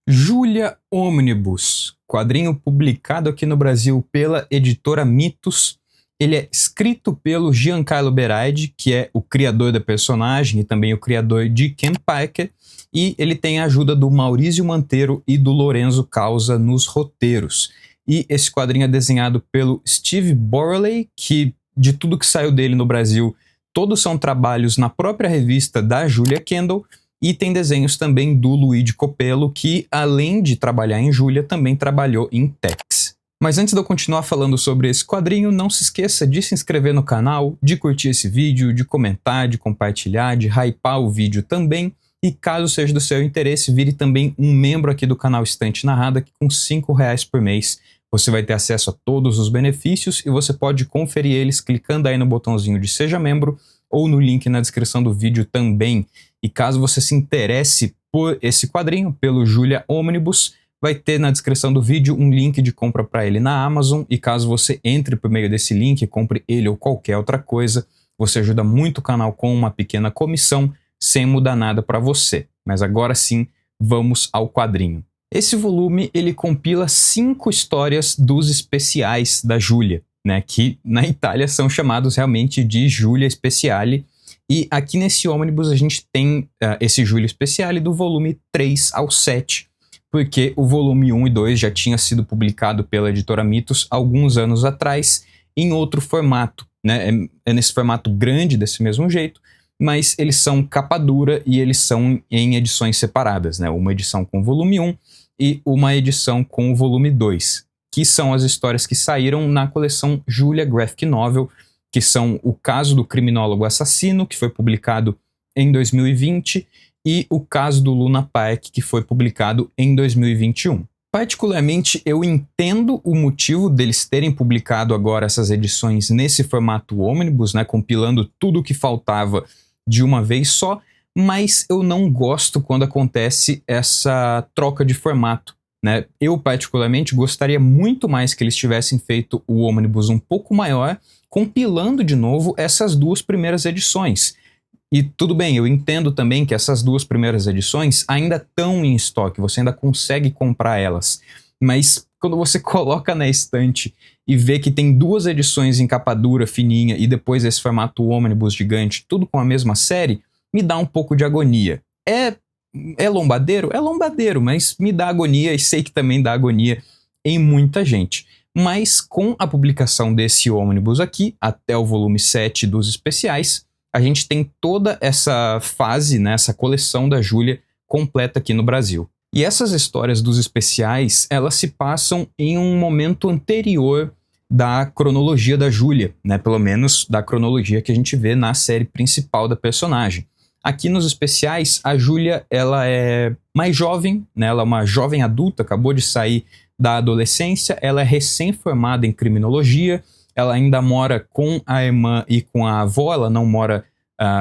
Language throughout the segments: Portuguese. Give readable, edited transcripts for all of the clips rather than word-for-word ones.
Júlia Omnibus, quadrinho publicado aqui no Brasil pela editora Mitos. Ele é escrito pelo Giancarlo Berardi, que é o criador da personagem e também o criador de Ken Parker, e ele tem a ajuda do Maurizio Mantero e do Lorenzo Causa nos roteiros. E esse quadrinho é desenhado pelo Steve Borreley, que de tudo que saiu dele no Brasil, todos são trabalhos na própria revista da Julia Kendall, e tem desenhos também do Luigi Copello, que além de trabalhar em Julia, também trabalhou em Tex. Mas antes de eu continuar falando sobre esse quadrinho, não se esqueça de se inscrever no canal, de curtir esse vídeo, de comentar, de compartilhar, de hypar o vídeo também. E caso seja do seu interesse, vire também um membro aqui do canal Estante Narrada, que com R$5 por mês você vai ter acesso a todos os benefícios e você pode conferir eles clicando aí no botãozinho de Seja Membro ou no link na descrição do vídeo também. E caso você se interesse por esse quadrinho, pelo Júlia Omnibus, vai ter na descrição do vídeo um link de compra para ele na Amazon, e caso você entre por meio desse link e compre ele ou qualquer outra coisa, você ajuda muito o canal com uma pequena comissão, sem mudar nada para você. Mas agora sim, vamos ao quadrinho. Esse volume, ele compila 5 histórias dos especiais da Júlia, né, que na Itália são chamados realmente de Júlia Speciale, e aqui nesse ônibus a gente tem esse Júlia Speciale do volume 3 ao 7, porque o volume 1 e 2 já tinha sido publicado pela editora Mitos alguns anos atrás, em outro formato, né? É nesse formato grande, desse mesmo jeito, mas eles são capa dura e eles são em edições separadas, né? Uma edição com o volume 1 e uma edição com o volume 2, que são as histórias que saíram na coleção Julia Graphic Novel, que são O Caso do Criminólogo Assassino, que foi publicado em 2020, e O Caso do Luna Park, que foi publicado em 2021. Particularmente, eu entendo o motivo deles terem publicado agora essas edições nesse formato ônibus, né, compilando tudo o que faltava de uma vez só, mas eu não gosto quando acontece essa troca de formato, né? Eu, particularmente, gostaria muito mais que eles tivessem feito o ônibus um pouco maior, compilando de novo essas duas primeiras edições. E tudo bem, eu entendo também que essas duas primeiras edições ainda estão em estoque, você ainda consegue comprar elas. Mas quando você coloca na estante e vê que tem duas edições em capa dura, fininha, e depois esse formato ônibus gigante, tudo com a mesma série, me dá um pouco de agonia. É lombadeiro? É lombadeiro, mas me dá agonia, e sei que também dá agonia em muita gente. Mas com a publicação desse ônibus aqui, até o volume 7 dos especiais, a gente tem toda essa fase, né, essa coleção da Júlia completa aqui no Brasil. E essas histórias dos especiais, elas se passam em um momento anterior da cronologia da Júlia, né, pelo menos da cronologia que a gente vê na série principal da personagem. Aqui nos especiais, a Júlia, ela é mais jovem, né, ela é uma jovem adulta, acabou de sair da adolescência, ela é recém-formada em criminologia, ela ainda mora com a irmã e com a avó, ela não mora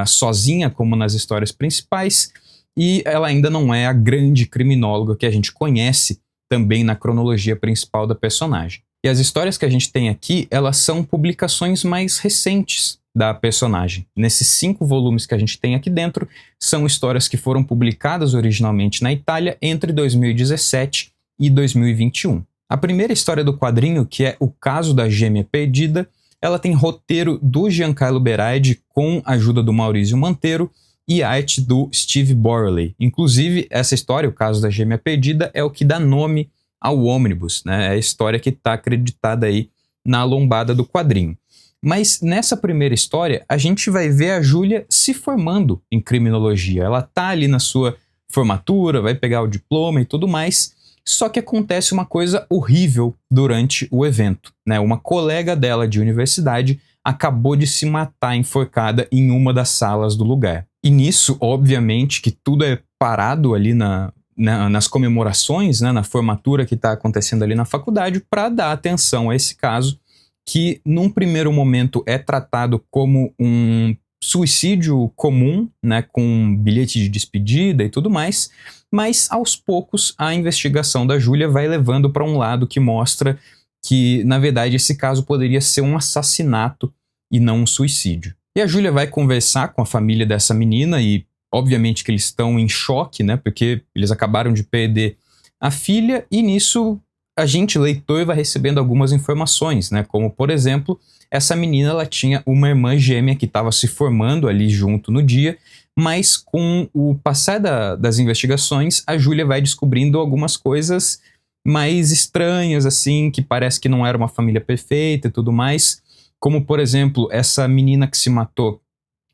sozinha, como nas histórias principais, e ela ainda não é a grande criminóloga que a gente conhece também na cronologia principal da personagem. E as histórias que a gente tem aqui, elas são publicações mais recentes da personagem. Nesses 5 volumes que a gente tem aqui dentro, são histórias que foram publicadas originalmente na Itália entre 2017 e 2021. A primeira história do quadrinho, que é O Caso da Gêmea Perdida, ela tem roteiro do Giancarlo Berardi com a ajuda do Maurizio Mantero e arte do Steve Borreley. Inclusive, essa história, O Caso da Gêmea Perdida, é o que dá nome ao ônibus, né? É a história que está acreditada aí na lombada do quadrinho. Mas nessa primeira história, a gente vai ver a Júlia se formando em criminologia. Ela tá ali na sua formatura, vai pegar o diploma e tudo mais. Só que acontece uma coisa horrível durante o evento, né? Uma colega dela de universidade acabou de se matar enforcada em uma das salas do lugar. E nisso, obviamente, que tudo é parado ali nas comemorações, né? Na formatura que está acontecendo ali na faculdade, para dar atenção a esse caso, que num primeiro momento é tratado como um suicídio comum, né, com bilhete de despedida e tudo mais, mas aos poucos a investigação da Júlia vai levando para um lado que mostra que, na verdade, esse caso poderia ser um assassinato e não um suicídio. E a Júlia vai conversar com a família dessa menina e, obviamente, que eles estão em choque, né, porque eles acabaram de perder a filha, e nisso a gente, leitor, vai recebendo algumas informações, né? Como, por exemplo, essa menina ela tinha uma irmã gêmea que estava se formando ali junto no dia, mas com o passar das investigações, a Júlia vai descobrindo algumas coisas mais estranhas, assim, que parece que não era uma família perfeita e tudo mais. Como, por exemplo, essa menina que se matou,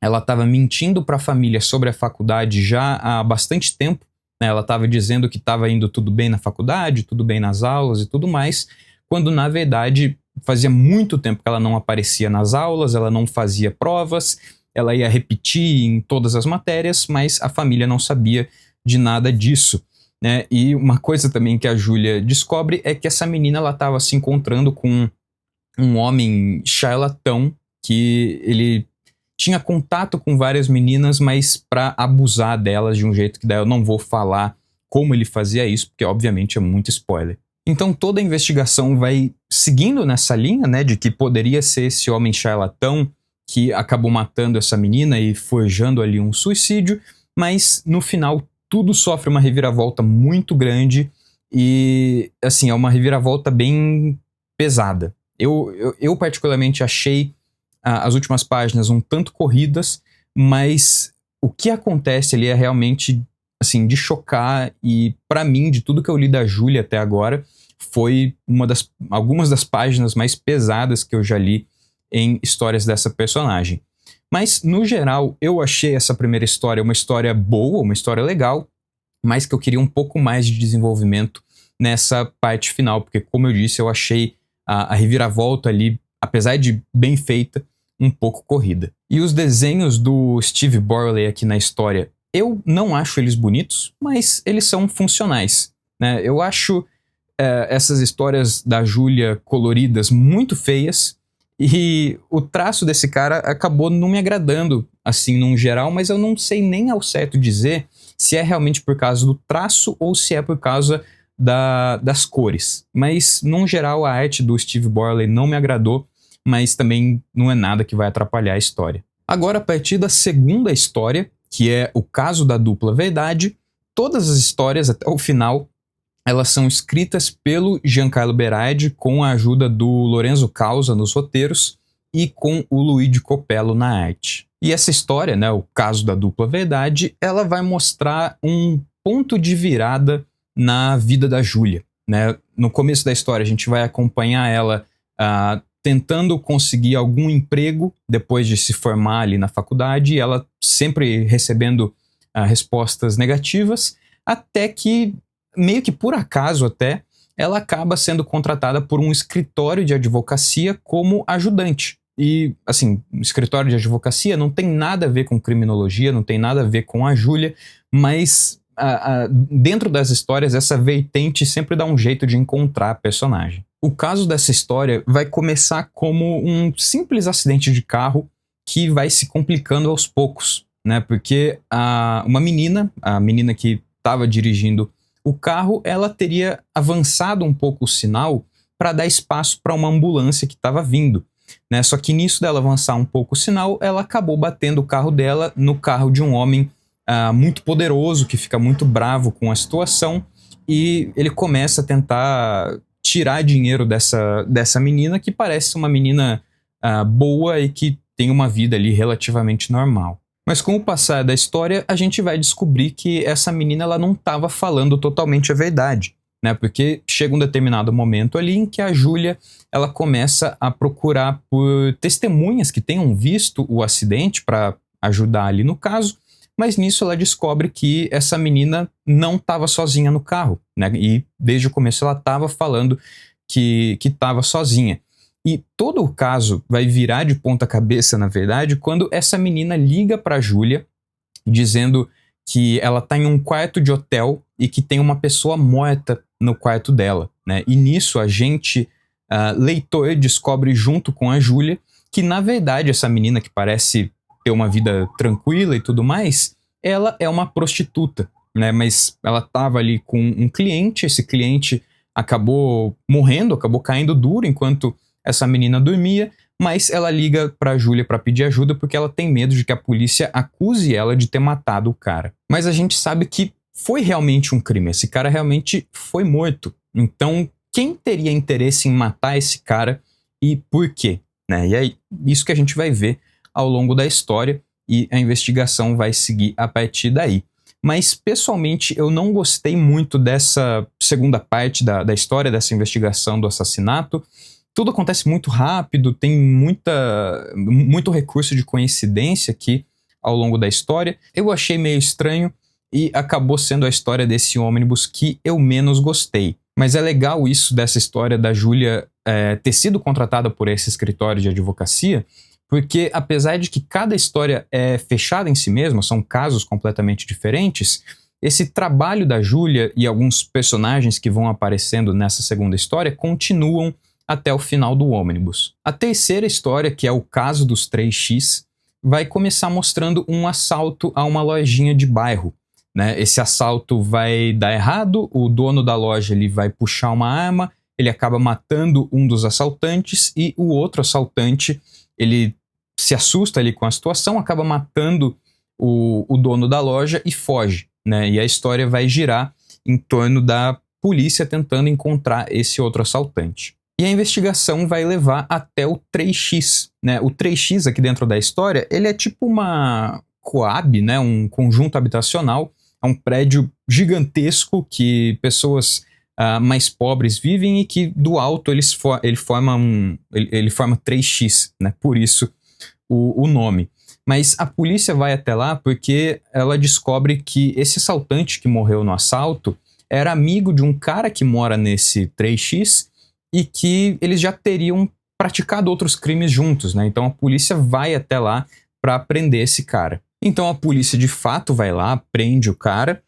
ela estava mentindo para a família sobre a faculdade já há bastante tempo, né? Ela estava dizendo que estava indo tudo bem na faculdade, tudo bem nas aulas e tudo mais, quando na verdade fazia muito tempo que ela não aparecia nas aulas, ela não fazia provas, ela ia repetir em todas as matérias, mas a família não sabia de nada disso, né? E uma coisa também que a Júlia descobre é que essa menina ela estava se encontrando com um homem charlatão que ele tinha contato com várias meninas, mas para abusar delas de um jeito que daí eu não vou falar como ele fazia isso, porque obviamente é muito spoiler. Então toda a investigação vai seguindo nessa linha, né, de que poderia ser esse homem charlatão que acabou matando essa menina e forjando ali um suicídio, mas no final tudo sofre uma reviravolta muito grande e, assim, é uma reviravolta bem pesada. Eu particularmente achei as últimas páginas um tanto corridas, mas o que acontece ali é realmente, assim, de chocar, e para mim, de tudo que eu li da Júlia até agora, foi algumas das páginas mais pesadas que eu já li em histórias dessa personagem. Mas, no geral, eu achei essa primeira história uma história boa, uma história legal, mas que eu queria um pouco mais de desenvolvimento nessa parte final, porque, como eu disse, eu achei a reviravolta ali, apesar de bem feita, um pouco corrida. E os desenhos do Steve Borley aqui na história, eu não acho eles bonitos, mas eles são funcionais, né? Eu acho essas histórias da Júlia coloridas muito feias, e o traço desse cara acabou não me agradando, assim, num geral, mas eu não sei nem ao certo dizer se é realmente por causa do traço ou se é por causa das cores. Mas, num geral, a arte do Steve Borley não me agradou, mas também não é nada que vai atrapalhar a história. Agora, a partir da segunda história, que é o caso da dupla verdade, todas as histórias até o final, elas são escritas pelo Giancarlo Berardi com a ajuda do Lorenzo Causa nos roteiros e com o Luigi Copello na arte. E essa história, né, o caso da dupla verdade, ela vai mostrar um ponto de virada na vida da Júlia, né? No começo da história a gente vai acompanhar ela tentando conseguir algum emprego depois de se formar ali na faculdade, e ela sempre recebendo respostas negativas, até que, meio que por acaso até, ela acaba sendo contratada por um escritório de advocacia como ajudante. E, assim, o escritório de advocacia não tem nada a ver com criminologia, não tem nada a ver com a Júlia, mas dentro das histórias, essa vertente sempre dá um jeito de encontrar a personagem. O caso dessa história vai começar como um simples acidente de carro que vai se complicando aos poucos, né? Porque a menina que estava dirigindo o carro, ela teria avançado um pouco o sinal para dar espaço para uma ambulância que estava vindo, né? Só que nisso dela avançar um pouco o sinal, ela acabou batendo o carro dela no carro de um homem muito poderoso, que fica muito bravo com a situação, e ele começa a tentar tirar dinheiro dessa menina, que parece uma menina boa e que tem uma vida ali relativamente normal. Mas com o passar da história, a gente vai descobrir que essa menina ela não estava falando totalmente a verdade, né? Porque chega um determinado momento ali em que a Júlia ela começa a procurar por testemunhas que tenham visto o acidente para ajudar ali no caso, mas nisso ela descobre que essa menina não estava sozinha no carro, né? E desde o começo ela estava falando que estava sozinha. E todo o caso vai virar de ponta cabeça, na verdade, quando essa menina liga para a Júlia dizendo que ela está em um quarto de hotel e que tem uma pessoa morta no quarto dela, né? E nisso a gente, leitor, descobre junto com a Júlia que, na verdade, essa menina que parece ter uma vida tranquila e tudo mais, ela é uma prostituta, né? Mas ela estava ali com um cliente, esse cliente acabou morrendo, acabou caindo duro enquanto essa menina dormia, mas ela liga pra Júlia pra pedir ajuda porque ela tem medo de que a polícia acuse ela de ter matado o cara. Mas a gente sabe que foi realmente um crime, esse cara realmente foi morto. Então, quem teria interesse em matar esse cara e por quê? Né? E é isso que a gente vai ver ao longo da história e a investigação vai seguir a partir daí. Mas, pessoalmente, eu não gostei muito dessa segunda parte da história, dessa investigação do assassinato. Tudo acontece muito rápido, tem muito recurso de coincidência aqui ao longo da história. Eu achei meio estranho e acabou sendo a história desse ônibus que eu menos gostei. Mas é legal isso dessa história da Júlia ter sido contratada por esse escritório de advocacia, porque apesar de que cada história é fechada em si mesma, são casos completamente diferentes, esse trabalho da Júlia e alguns personagens que vão aparecendo nessa segunda história continuam até o final do ônibus. A terceira história, que é o caso dos 3x, vai começar mostrando um assalto a uma lojinha de bairro. Né? Esse assalto vai dar errado, o dono da loja ele vai puxar uma arma, ele acaba matando um dos assaltantes e o outro assaltante ele se assusta ali com a situação, acaba matando o dono da loja e foge. Né? E a história vai girar em torno da polícia tentando encontrar esse outro assaltante. E a investigação vai levar até o 3x. Né? O 3x aqui dentro da história, ele é tipo uma coab, né? Um conjunto habitacional. É um prédio gigantesco que pessoas mais pobres vivem e que do alto ele forma 3x, né? Por isso o nome. Mas a polícia vai até lá porque ela descobre que esse assaltante que morreu no assalto era amigo de um cara que mora nesse 3x e que eles já teriam praticado outros crimes juntos, né? Então a polícia vai até lá para prender esse cara. Então a polícia de fato vai lá, prende o cara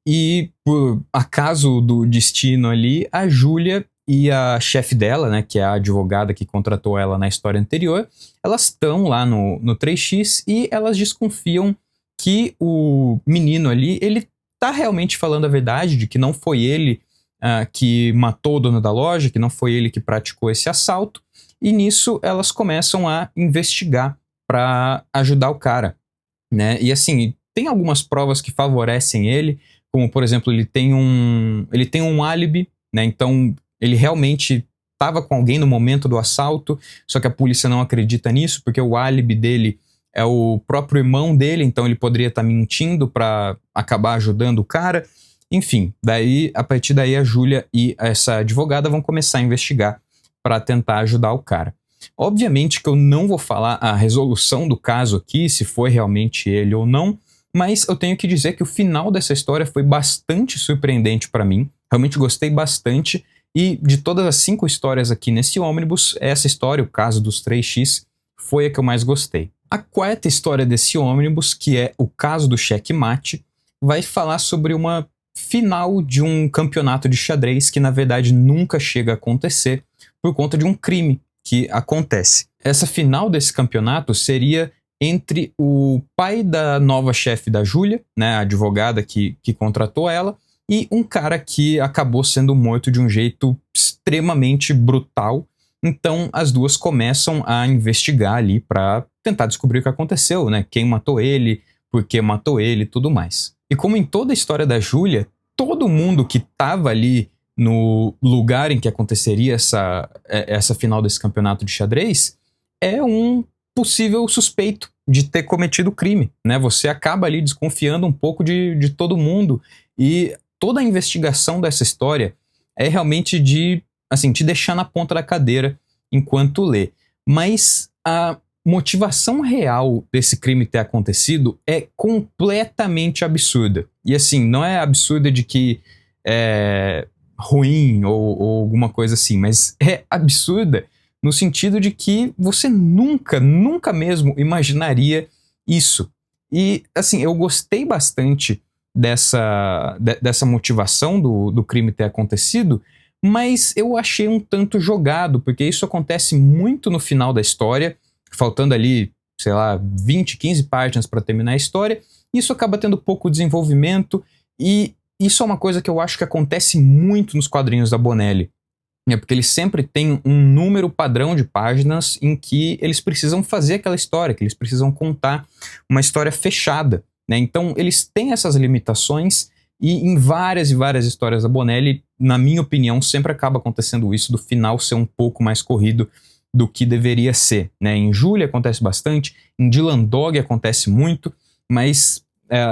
e, por acaso do destino ali, a Júlia e a chefe dela, né, que é a advogada que contratou ela na história anterior, elas estão lá no 3x e elas desconfiam que o menino ali, ele tá realmente falando a verdade, de que não foi ele que matou o dono da loja, que não foi ele que praticou esse assalto, e nisso elas começam a investigar para ajudar o cara. Né? E assim, tem algumas provas que favorecem ele, como por exemplo, ele tem um álibi, né? Então ele realmente estava com alguém no momento do assalto, só que a polícia não acredita nisso, porque o álibi dele é o próprio irmão dele, então ele poderia estar mentindo para acabar ajudando o cara. Enfim, a partir daí a Júlia e essa advogada vão começar a investigar para tentar ajudar o cara. Obviamente que eu não vou falar a resolução do caso aqui, se foi realmente ele ou não, mas eu tenho que dizer que o final dessa história foi bastante surpreendente para mim. Realmente gostei bastante e de todas as 5 histórias aqui nesse ônibus, essa história, o caso dos 3x, foi a que eu mais gostei. A quarta história desse ônibus, que é o caso do Checkmate, vai falar sobre uma final de um campeonato de xadrez que na verdade nunca chega a acontecer por conta de um crime que acontece. Essa final desse campeonato seria entre o pai da nova chefe da Júlia, né, a advogada que contratou ela, e um cara que acabou sendo morto de um jeito extremamente brutal. Então as duas começam a investigar ali para tentar descobrir o que aconteceu, né, quem matou ele, por que matou ele e tudo mais. E como em toda a história da Júlia, todo mundo que estava ali no lugar em que aconteceria essa final desse campeonato de xadrez é um possível suspeito de ter cometido crime, né? Você acaba ali desconfiando um pouco de todo mundo e toda a investigação dessa história é realmente de, assim, te deixar na ponta da cadeira enquanto lê. Mas a motivação real desse crime ter acontecido é completamente absurda. E assim, não é absurda de que é ruim ou alguma coisa assim, mas é absurda no sentido de que você nunca mesmo imaginaria isso. E assim, eu gostei bastante dessa motivação do crime ter acontecido, mas eu achei um tanto jogado, porque isso acontece muito no final da história, faltando ali, sei lá, 20, 15 páginas para terminar a história, isso acaba tendo pouco desenvolvimento, e isso é uma coisa que eu acho que acontece muito nos quadrinhos da Bonelli, né? Porque eles sempre têm um número padrão de páginas em que eles precisam fazer aquela história, que eles precisam contar uma história fechada, né? Então eles têm essas limitações E em várias e várias histórias da Bonelli, na minha opinião, sempre acaba acontecendo isso, do final ser um pouco mais corrido do que deveria ser, né? Em Julia acontece bastante, em Dylan Dog acontece muito, mas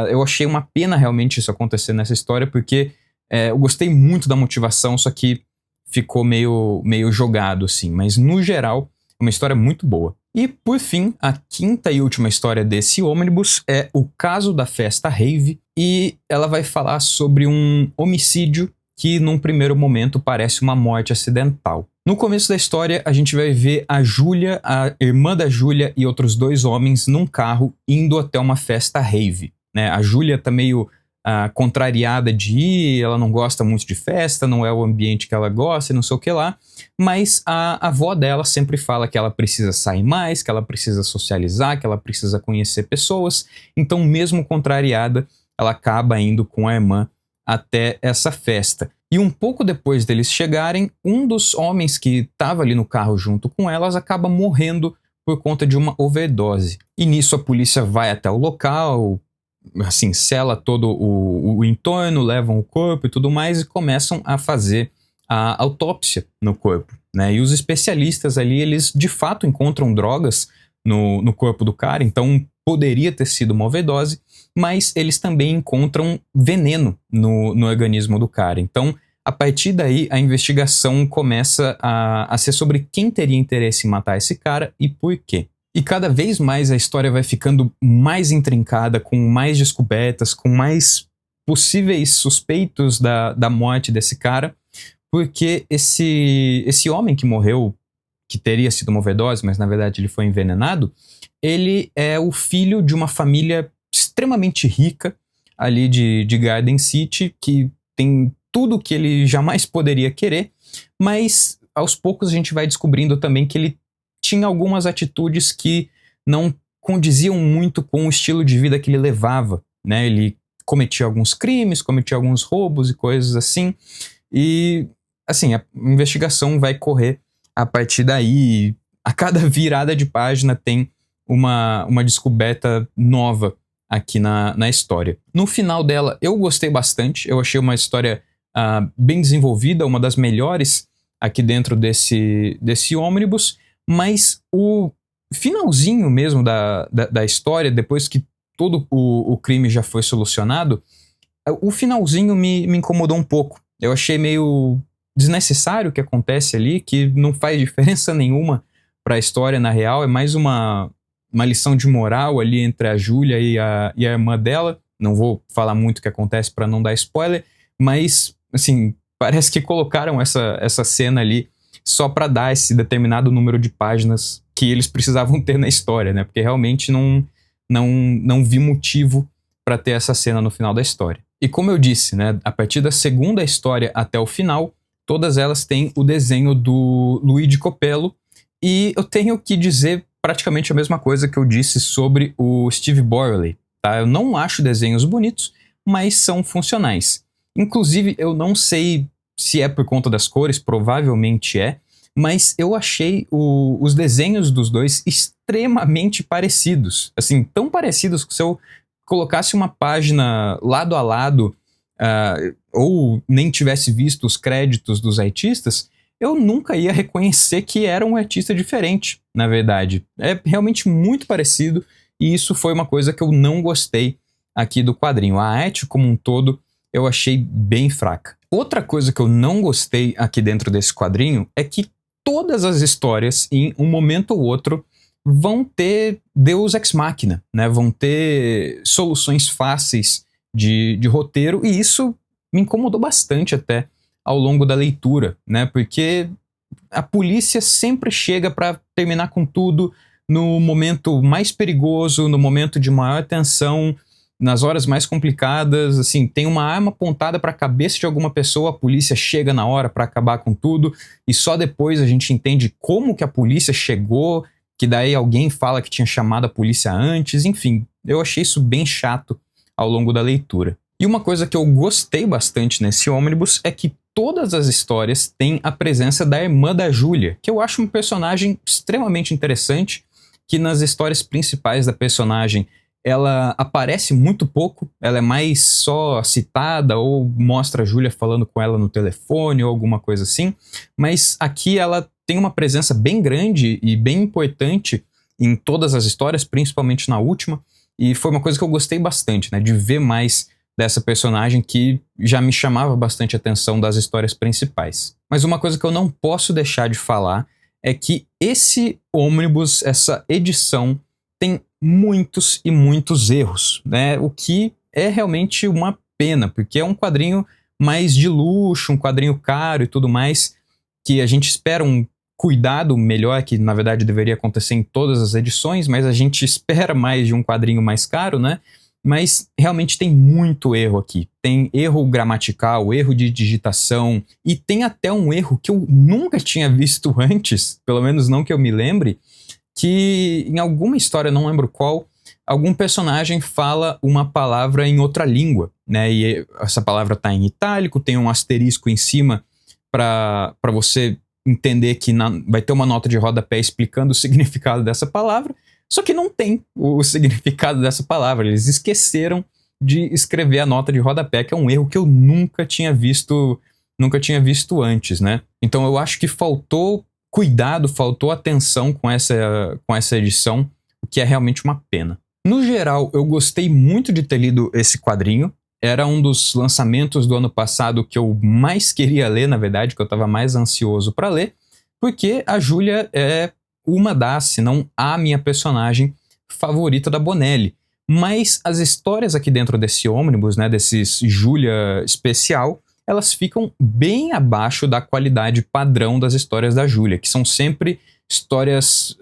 eu achei uma pena realmente isso acontecer nessa história, porque eu gostei muito da motivação, só que ficou meio jogado, assim. Mas, no geral, é uma história muito boa. E, por fim, a quinta e última história desse ônibus é O Caso da Festa Rave, e ela vai falar sobre um homicídio que, num primeiro momento, parece uma morte acidental. No começo da história, a gente vai ver a Júlia, a irmã da Júlia e outros 2 homens num carro indo até uma festa rave, né? A Júlia tá meio contrariada de ir, ela não gosta muito de festa, não é o ambiente que ela gosta e não sei o que lá, mas a avó dela sempre fala que ela precisa sair mais, que ela precisa socializar, que ela precisa conhecer pessoas, então mesmo contrariada, ela acaba indo com a irmã até essa festa. E um pouco depois deles chegarem, um dos homens que estava ali no carro junto com elas acaba morrendo por conta de uma overdose. E nisso a polícia vai até o local, assim, sela todo o entorno, levam o corpo e tudo mais e começam a fazer a autópsia no corpo, né? E os especialistas ali, eles de fato encontram drogas no corpo do cara, então poderia ter sido uma overdose, mas eles também encontram veneno no organismo do cara. Então, a partir daí, a investigação começa a ser sobre quem teria interesse em matar esse cara e por quê. E cada vez mais a história vai ficando mais intrincada, com mais descobertas, com mais possíveis suspeitos da morte desse cara, porque esse homem que morreu, que teria sido uma overdose, mas na verdade ele foi envenenado, ele é o filho de uma família extremamente rica ali de Garden City, que tem tudo que ele jamais poderia querer, mas aos poucos a gente vai descobrindo também que ele tinha algumas atitudes que não condiziam muito com o estilo de vida que ele levava, né? Ele cometia alguns crimes, cometia alguns roubos e coisas assim, e assim, a investigação vai correr a partir daí. A cada virada de página tem uma descoberta nova aqui na história. No final dela, eu gostei bastante, eu achei uma história bem desenvolvida, uma das melhores aqui dentro desse ônibus, mas o finalzinho mesmo da história, depois que todo o crime já foi solucionado, o finalzinho me incomodou um pouco. Eu achei meio desnecessário o que acontece ali, que não faz diferença nenhuma para a história na real, é mais uma lição de moral ali entre a Júlia e a irmã dela. Não vou falar muito o que acontece para não dar spoiler, mas assim, parece que colocaram essa cena ali só para dar esse determinado número de páginas que eles precisavam ter na história, né? Porque realmente não vi motivo para ter essa cena no final da história. E como eu disse, né, a partir da segunda história até o final, todas elas têm o desenho do Luigi Copello, e eu tenho que dizer praticamente a mesma coisa que eu disse sobre o Steve Borley, tá? Eu não acho desenhos bonitos, mas são funcionais. Inclusive, eu não sei se é por conta das cores, provavelmente é, mas eu achei os desenhos dos dois extremamente parecidos. Assim, tão parecidos que se eu colocasse uma página lado a lado, ou nem tivesse visto os créditos dos artistas, eu nunca ia reconhecer que era um artista diferente, na verdade. É realmente muito parecido, e isso foi uma coisa que eu não gostei aqui do quadrinho. A arte como um todo eu achei bem fraca. Outra coisa que eu não gostei aqui dentro desse quadrinho é que todas as histórias, em um momento ou outro, vão ter Deus Ex Machina, né? Vão ter soluções fáceis de roteiro, e isso me incomodou bastante até ao longo da leitura, né? Porque a polícia sempre chega para terminar com tudo no momento mais perigoso, no momento de maior tensão, nas horas mais complicadas. Assim, tem uma arma apontada para a cabeça de alguma pessoa, a polícia chega na hora para acabar com tudo, e só depois a gente entende como que a polícia chegou, que daí alguém fala que tinha chamado a polícia antes. Enfim, eu achei isso bem chato ao longo da leitura. E uma coisa que eu gostei bastante nesse ônibus é que todas as histórias têm a presença da irmã da Júlia, que eu acho um personagem extremamente interessante, que nas histórias principais da personagem ela aparece muito pouco, ela é mais só citada ou mostra a Júlia falando com ela no telefone ou alguma coisa assim, mas aqui ela tem uma presença bem grande e bem importante em todas as histórias, principalmente na última, e foi uma coisa que eu gostei bastante, né, de ver mais dessa personagem que já me chamava bastante atenção das histórias principais. Mas uma coisa que eu não posso deixar de falar é que esse ônibus, essa edição, tem muitos e muitos erros, né? O que é realmente uma pena, porque é um quadrinho mais de luxo, um quadrinho caro e tudo mais, que a gente espera um cuidado melhor, que na verdade deveria acontecer em todas as edições, mas a gente espera mais de um quadrinho mais caro, né? Mas realmente tem muito erro aqui. Tem erro gramatical, erro de digitação, e tem até um erro que eu nunca tinha visto antes, pelo menos não que eu me lembre, que em alguma história, não lembro qual, algum personagem fala uma palavra em outra língua, né? E essa palavra tá em itálico, tem um asterisco em cima para você entender que vai ter uma nota de rodapé explicando o significado dessa palavra, só que não tem o significado dessa palavra. Eles esqueceram de escrever a nota de rodapé, que é um erro que eu nunca tinha visto antes, né? Então eu acho que faltou cuidado, faltou atenção com essa edição, o que é realmente uma pena. No geral, eu gostei muito de ter lido esse quadrinho. Era um dos lançamentos do ano passado que eu mais queria ler, na verdade, que eu estava mais ansioso para ler, porque a Júlia é uma das, se não a minha personagem favorita da Bonelli. Mas as histórias aqui dentro desse ônibus, né, desses Júlia especial, elas ficam bem abaixo da qualidade padrão das histórias da Júlia, que são sempre histórias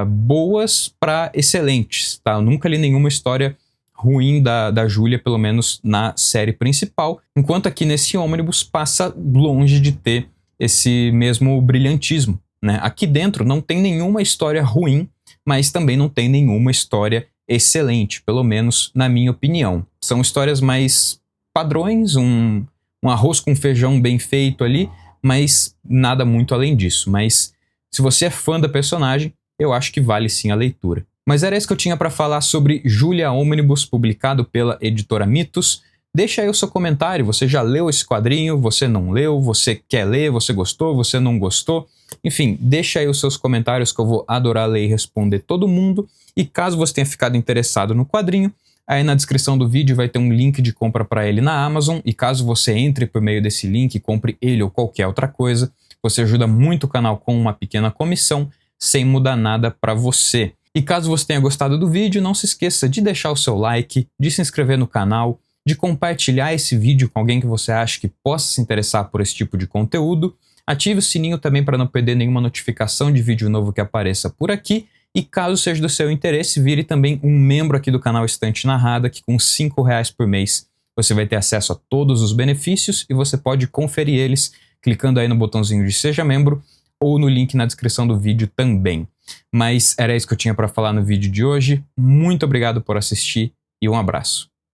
boas para excelentes, tá? Eu nunca li nenhuma história ruim da Júlia, pelo menos na série principal, enquanto aqui nesse ônibus passa longe de ter esse mesmo brilhantismo, né? Aqui dentro não tem nenhuma história ruim, mas também não tem nenhuma história excelente, pelo menos na minha opinião. São histórias mais padrões, um arroz com feijão bem feito ali, mas nada muito além disso. Mas se você é fã da personagem, eu acho que vale sim a leitura. Mas era isso que eu tinha para falar sobre Júlia Omnibus, publicado pela editora Mitos. Deixa aí o seu comentário, você já leu esse quadrinho, você não leu, você quer ler, você gostou, você não gostou? Enfim, deixa aí os seus comentários que eu vou adorar ler e responder todo mundo. E caso você tenha ficado interessado no quadrinho, aí na descrição do vídeo vai ter um link de compra para ele na Amazon, e caso você entre por meio desse link e compre ele ou qualquer outra coisa, você ajuda muito o canal com uma pequena comissão, sem mudar nada para você. E caso você tenha gostado do vídeo, não se esqueça de deixar o seu like, de se inscrever no canal, de compartilhar esse vídeo com alguém que você acha que possa se interessar por esse tipo de conteúdo. Ative o sininho também para não perder nenhuma notificação de vídeo novo que apareça por aqui. E caso seja do seu interesse, vire também um membro aqui do canal Estante Narrada, que com R$5 por mês você vai ter acesso a todos os benefícios e você pode conferir eles clicando aí no botãozinho de Seja Membro ou no link na descrição do vídeo também. Mas era isso que eu tinha para falar no vídeo de hoje. Muito obrigado por assistir e um abraço.